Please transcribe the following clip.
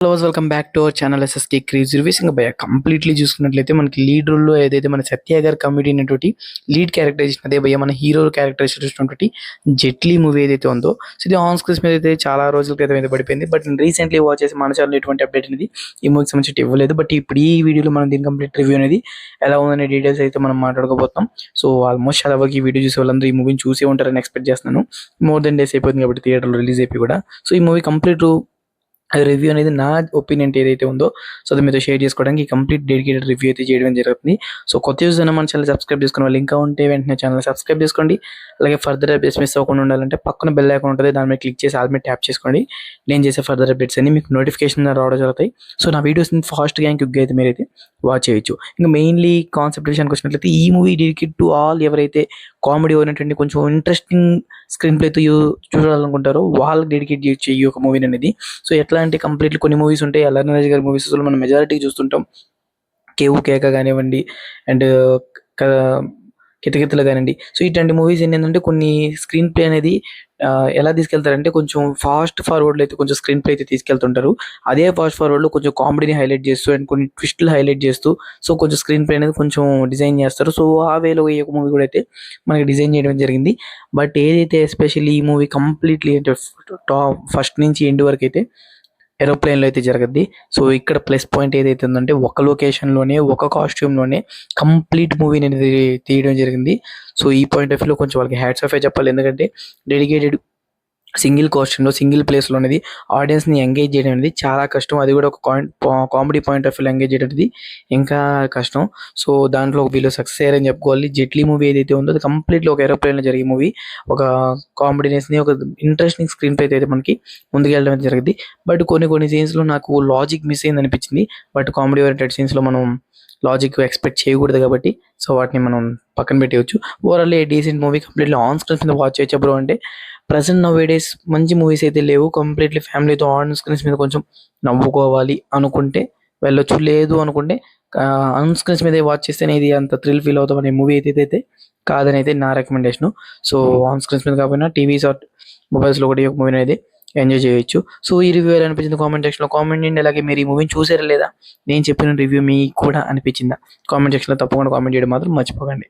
Welcome back to our channel SSK crazy reviews. ఇంకా భయ completely చూసుకున్నట్లయితే మనకి లీడ్ రోల్లో ఏదైతే మన సత్య గారు కమిటీ అయినటువంటి లీడ్ క్యారెక్టర్ చేసిన అదే భయ మన హీరో క్యారెక్టర్ చేసినటువంటి జెట్లీ మూవీ ఏదైతే ఉందో, సో ఇది ఆన్ స్క్రీన్స్ మీద అయితే చాలా రోజుల క్రితం అయితే పడిపోయింది. బట్ నేను రీసెంట్లీ వాచ్ చేసి మన ఛానల్ ఎటువంటి అప్డేట్ అనేది ఈ మూవీకి సంబంధించి ఇవ్వలేదు. బట్ ఇప్పుడు ఈ వీడియోలో మనం దీని కంప్లీట్ రివ్యూ అనేది ఎలా ఉందనే డీటెయిల్స్ అయితే మనం మాట్లాడుకోబోతాం. సో ఆల్మోస్ట్ చాలా వరకు ఈ వీడియో చూసే వాళ్ళందరూ ఈ మూవీని చూసే ఉంటారని ఎక్స్పెక్ట్ చేస్తున్నాను. మోర్ దెన్ డేస్ అయిపోతుంది కాబట్టి థియేటర్లో రిలీజ్ అయిపోయి కూడా. సో ఈ మూవీ కంప్లీట్ రివ్యూ అనేది నా ఒపీనియన్ ఏదైతే ఉందో, సో అది మీతో షేర్ చేసుకోవడానికి కంప్లీట్ డెడికేటెడ్ రివ్యూ అయితే చేయడం జరుగుతుంది. సో కొత్త యూజ్ అయినా మన ఛానల్ సబ్స్క్రైబ్ చేసుకున్న వాళ్ళు ఇంకా ఉంటే వెంటనే ఛానల్ సబ్స్క్రైబ్ చేసుకోండి. అలాగే ఫర్దర్ అప్డేట్స్ మిస్ అవ్వకుండా ఉండాలంటే పక్కన బెల్ ఐకాన్ ఉంటుంది, దాని మీద క్లిక్ చేసి ఆల్ మీద ట్యాప్ చేసుకోండి. నేను చేసే ఫర్దర్ అప్డేట్స్ అన్ని మీకు నోటిఫికేషన్ రావడం జరుగుతాయి. సో నా వీడియోస్ని ఫాస్ట్గా అండ్ క్విక్గా అయితే మీరైతే వాచ్ చేయొచ్చు. ఇంకా మెయిన్లీ కాన్సెప్ట్ విషయానికి వచ్చినట్లయితే ఈ మూవీ డెడికేట్ టు ఆల్ ఎవరైతే కామెడీ ఓరియంటెడ్ కొంచెం ఇంట్రెస్టింగ్ స్క్రీన్ ప్లేతో చూడాలనుకుంటారో వాళ్ళకి డెడికేట్ చేయొచ్చు ఈ ఒక మూవీ అనేది. సో ఎట్లా అంటే కంప్లీట్లీ కొన్ని మూవీస్ ఉంటాయి, ఎల్ఆర్ నరేష్ గారి మూవీస్ మనం మెజారిటీ చూస్తుంటాం. కేవు కేక కానివ్వండి అండ్ కితకితలు కానివ్వండి. సో ఇట్లాంటి మూవీస్ ఏంటంటే కొన్ని స్క్రీన్ ప్లే అనేది ఎలా తీసుకెళ్తారంటే కొంచెం ఫాస్ట్ ఫార్వర్డ్లో అయితే కొంచెం స్క్రీన్ ప్లే అయితే తీసుకెళ్తుంటారు. అదే ఫాస్ట్ ఫార్వర్డ్లో కొంచెం కామెడీని హైలైట్ చేస్తూ అండ్ కొన్ని ట్విస్టులు హైలైట్ చేస్తూ సో కొంచెం స్క్రీన్ ప్లే అనేది కొంచెం డిజైన్ చేస్తారు. సో ఆ వేలో ఈ ఒక మూవీ కూడా అయితే మనకి డిజైన్ చేయడం జరిగింది. బట్ ఏదైతే ఎస్పెషల్లీ ఈ మూవీ కంప్లీట్లీ అంటే ఫస్ట్ నుంచి ఎండ్ వరకు అయితే ఏరోప్లేన్లో అయితే జరగద్ది. సో ఇక్కడ ప్లస్ పాయింట్ ఏదైతే ఉందంటే ఒక లొకేషన్లోనే ఒక కాస్ట్యూమ్లోనే కంప్లీట్ మూవీని అనేది తీయడం జరిగింది. సో ఈ పాయింట్ ఆఫ్ వ్యూలో కొంచెం వాళ్ళకి హ్యాట్స్ ఆఫ్ చెప్పాలి. ఎందుకంటే డెడికేటెడ్ సింగిల్ కాస్ట్యూమ్లో సింగిల్ ప్లేస్లో అనేది ఆడియన్స్ని ఎంగేజ్ చేయడం అనేది చాలా కష్టం. అది కూడా ఒక కామెడీ పాయింట్ ఆఫ్ వ్యూలో ఎంగేజ్ చేయడం అనేది ఇంకా కష్టం. సో దాంట్లో వీళ్ళు సక్సెస్ అయ్యారని చెప్పుకోవాలి. జెట్లీ మూవీ ఏదైతే ఉందో అది కంప్లీట్లీ ఒక ఏరోప్లేన్లో జరిగే మూవీ. ఒక కామెడీనెస్ని ఒక ఇంట్రెస్టింగ్ స్క్రీన్ ప్లే అయితే మనకి ముందుకెళ్ళడం అయితే జరిగింది. బట్ కొన్ని సీన్స్లో నాకు లాజిక్ మిస్ అయింది అనిపించింది. బట్ కామెడీ ఓరియంటెడ్ సీన్స్లో మనం లాజిక్ ఎక్స్పెక్ట్ చేయకూడదు కాబట్టి సో వాటిని మనం పక్కన పెట్టేయచ్చు. Overall a decent movie completely on screens మీద వాచ్ చేయొచ్చు బ్రో. అంటే ప్రజెంట్ నవ్ డేస్ మంచి మూవీస్ అయితే లేవు. కంప్లీట్లీ ఫ్యామిలీతో ఆన్ స్క్రీన్స్ మీద కొంచెం నవ్వుకోవాలి అనుకుంటే వెళ్ళొచ్చు, లేదు అనుకుంటే ఆన్ స్క్రీన్స్ మీద వాచ్ చేస్తేనే ఇది అంత థ్రిల్ ఫీల్ అవుతాం అనే మూవీ అయితే కాదని అయితే నా రికమెండేషను. సో ఆన్ స్క్రీన్స్ మీద కాకపోయినా టీవీస్ ఆర్ మొబైల్స్లో కూడా ఈ ఒక మూవీని అయితే ఎంజాయ్ చేయొచ్చు. సో ఈ రివ్యూ ఎలా అనిపించింది కామెంట్ సెక్షన్లో కామెంట్ చేయండి. అలాగే మీరు ఈ మూవీని చూసారా లేదా, నేను చెప్పిన రివ్యూ మీకు కూడా అనిపించిందా కామెంట్ సెక్షన్లో తప్పకుండా కామెంట్ చేయడం మాత్రం మర్చిపోకండి.